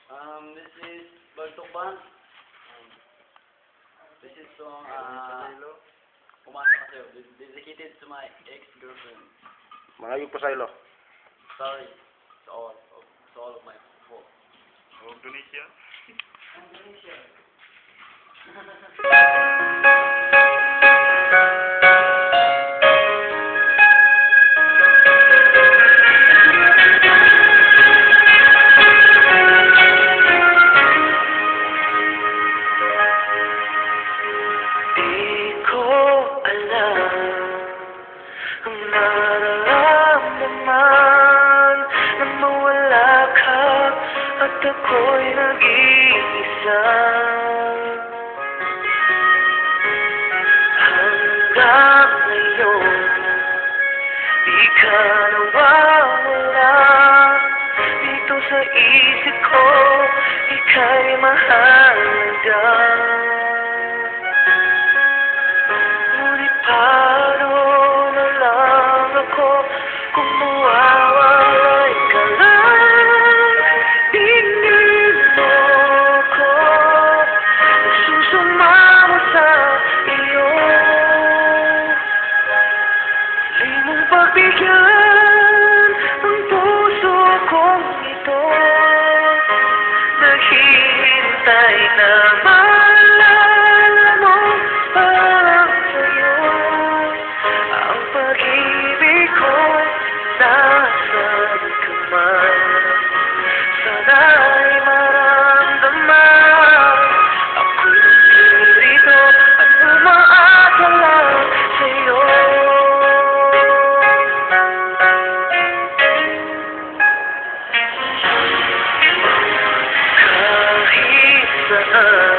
This is Bagtok Band. This is song, Umasa Ka Sa'yo. Dedicated to my ex-girlfriend. Mangayog pa sa'yo, lo. Sorry to all of my fault. Indonesia. Indonesia. Ako'y nag-iisa hanggang ngayon, di ka nawawala dito sa isip ko, ika'y mahalaga. Ngunit paano na lang ako kung mawawalay ka lang? Pagbigyan ang puso kong ito, naghihintay na maalala mo parang sa'yo ang pag-ibig ko nasan ka man. Sana'y maramdaman ako'y nandito at umaakala sa'yo. Saan